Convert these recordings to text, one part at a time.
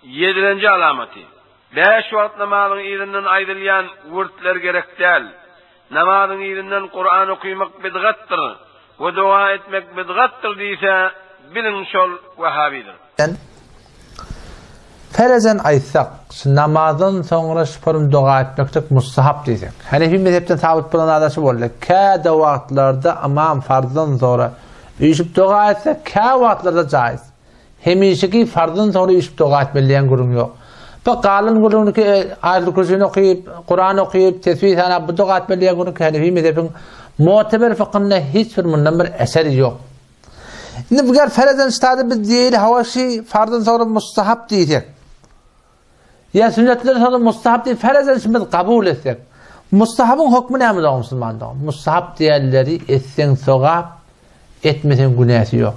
7. alamati. 5 vaqt namazın irinden ayrılyan vurtlar gerek değil. Namazın irinden Kur'an okuymak bidgattır ve dua etmek bidgattır deyse bilin şol Vehhabidir. Ferezen aytsak, namazdan sonra şüpherim dua etmektik mustahap diyecek. Hanefi mezhepten sabit bulan adaşı boldu. Kada vaktlarda amam farzdan sonra uyuşup dua etse, kada vaktlarda caiz. Hemişeki farzdan sonra uyuşup dua etmeliyen gurum yok. Bak kalın gurumunu ki ayet-i kürsüyünü okuyup, Kur'an okuyup, tesbih sana bu dua etmeliyen gurum ki Hanefi mezhepin muteber fıkhında hiçbir bundan bir eseri yok. Şimdi bu kadar ferezen istadı biz değil, havaşı farzdan sonra mustahap diyecek. Ya sünnetler sonra mustahap değil, ferezen şimdi biz kabul etsek. Mustahabın hükmü ne mi da Müslüman'da? Mustahap diğerleri etsen sogap, etmesen günahı yok.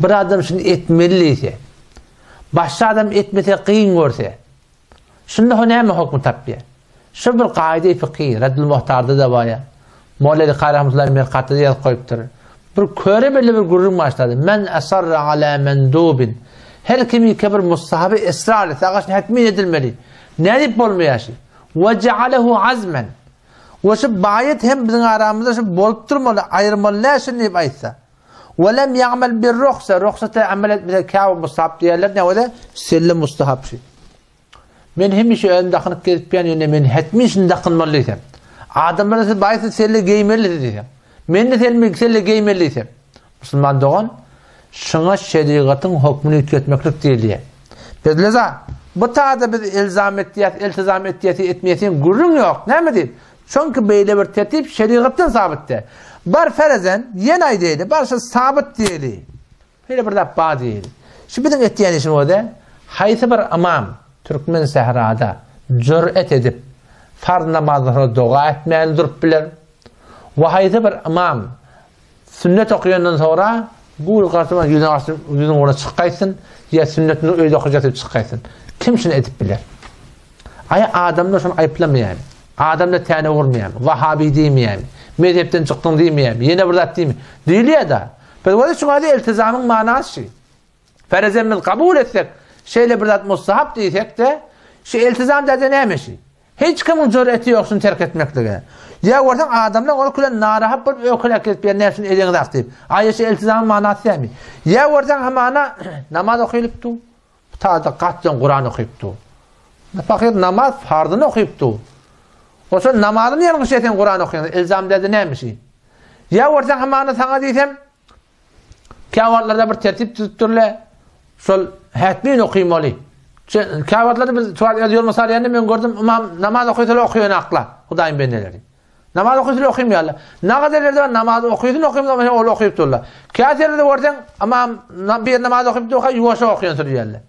Bir adam şimdi etmeliyse, başka adam etmese kıyın görse, şimdi o ne mi hükmü tabi? Şu bir kaide-i fıkhi, Reddül Muhtar'da da var ya, Moğla-i Kahramanlar Merkat'ta da yazıp koyup durur. Bir köre belli bir gurur başladı. Men esarra ala mendubin. Her kimi ki bir mustahabı ısrar etse, ağaçın hatmin edilmeli. Ne edip olmaya şey? Ve cealehu azmen. Ve şu bayet hem bizim aramızda şu bolup durmalı, ayırmalı, ne için deyip aytsa. Ve lem ya'mel bir ruhsa, ruhsata amel etmese kâve mustahab diyorlar. Ne o da? Selle mustahab şey. Men hem işi ön dakınıp gelip yan yöne men hatmin için dakınmalıysam. Adamlar bayet selle giymeli diyeceğim. Men de selle giymeliysem. Müslüman doğan, şuna şeriatın hükmünü yükletmeklik değil diye. Bedleza, bu taada biz iltizam etmeyesinin gurrun yok. Ne mi değil? Çünkü böyle bir tertip şeriatın sabitte. Bar ferezen, yenay değil, barşı sabit değil. Böyle bir dabba değil. Şu bizim ettiyen işim o da, haysi bir imam, Türkmen sehrada, cüret edip, farz namazları dua etmeyen durup bilir. Ve haysi bir imam, sünnet okuyandan sonra, bu karşıma yüzün orada çıkaysın, ya sünnetini öyle okuyacaksın çıkaysın. Kim şunu edip bilir? Adamda şunu ayıplamayayım. Adamda tane vurmayayım. Vahhabi diyemeyeyim. Mezhepten çıktın diyemeyeyim. Yine burada diyemeyeyim. Değil ya da. Böyle şuna da iltizamın manası şey. Ferezen biz kabul etsek, şeyle burada mustahap diysek de, şey iltizam dedi neymiş şey? Hiç kimin cüreti yoksun terk etmekle. Ya oradan adamlar onu kule narahat bir ökülek edip bir nefsini elini taktayıp. Ayşe iltizamın manası değil mi? Ya oradan hamana namaz okuyup du. Taada katcan Kur'an okuyup du. Fakir namaz farzını okuyup du. O zaman namazını yanlış eten Kur'an okuyan. İlzam dedi neymiş? Ya oradan hamana sana diysem kavatlarda bir tertip tutturla sol hatmin okuymalı. Kavatlarda biz tuval yazıyor mesela ben gördüm imam namaz okuyor akla. Hudayım ben neleri. Namaz okuyup okuymuyorlar. Ne kadarlarda namaz okuyup okuymuyorlar, o okuyup dururlar. Kâsirlerde oradan ama bir namaz okuyup da yuvaşa okuyorlar diyorlar.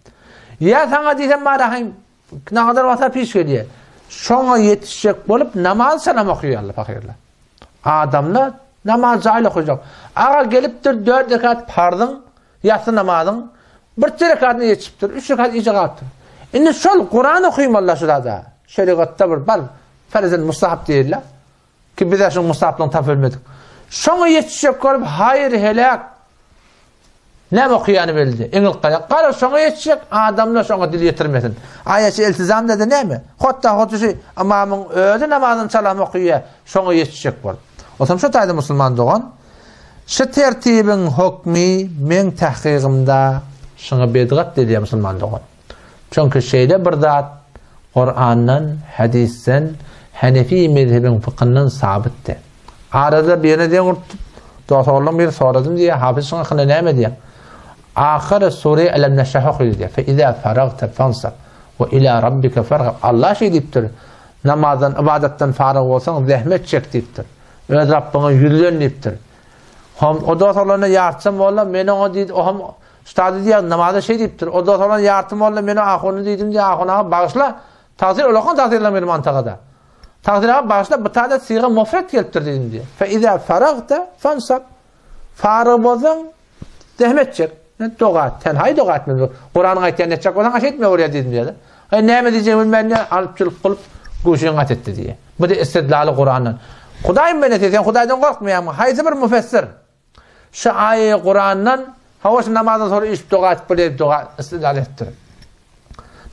Ya sana diysem barahim ne kadar vakit piş geliyor. Şuna yetişecek bolup namaz selam okuyorlar fakirler. Adamlar namaz cahil okuyacak. Ağa geliptir 4 rekat pardın, yatsı namazın, 1 rekatını yetişiptir, 3 rekat iyice kalktır. Şimdi şol Kur'an okuyuyorlar şurada. Şeriatta bir bal, ferezen mustahap değiller. Ki bize şu mustahaplığını taf ölmedik. Şunu yetişecek görüp hayır helak. Ne mi okuyanı bildi? İngil kayak. Kala şunu yetişecek adamlar şunu dil yetirmesin. Ayeti iltizam dedi ne mi? Hatta hotusu imamın özü namazını çalam okuyor. Şunu yetişecek var. O zaman şu tayda Müslüman doğan. Şu tertibin hükmü men tahkikimda şunu bedgat dedi Müslüman doğan. Çünkü şeyde bir zat Kur'an'dan, hadisten, Hanefi mezhebin fıkhından sabitti. Arada birine diyen kurtup, doğrularından bir soradım diye, hafız şuna kına neyme diye. Ahir Sure Elem Neşrah okuyor diye. فَاِذَا فَرَغْتَ فَانْصَبْ وَاِلَى رَبِّكَ فَرْغَبْ Allah şey deyiptir. Namazdan, ibadetten farık olsan zahmet çek deyiptir. Öz Rabbine yüzlen deyiptir. O doğrularına yardım valla, beni ona deyip, o ustadı diye namazda şey deyiptir. O doğrularına yardım valla, beni ahunu dedim diye, ahuna bağışla. Tazir olakon tazirlemeyi mantıqada. Taqdir'a başda bir tane siga mufret keliptir dedim diye. فَاِذَا فَرَغْتَ فَانْصَبْ Farık bolsan zahmet çek. Doğa, tenhay doğa etmez. Kur'an'ın ayetlerini etecek olsan aş etme oraya dedim diye. Ne diyeceğim bilmem ne alıpçılık kılıp kuşun at etti diye. Bu da istidlalı Kur'an'ın. Hudayım ben eteceğim, Huday'dan korkmayayım. Haysi bir müfessir. Şu ayet Kur'an'dan havaş namazdan sonra iş doğa et, böyle doğa istidlal ettir.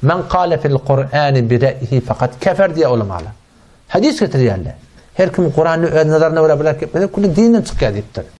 Men qala fil Qur'ani bi ra'yihi faqat kefer diye ulamalar. Hadis getiriyorlar. Her kim Kur'an'ı öz nazarına göre bilen kullu dininden çıkıyor deyiptir.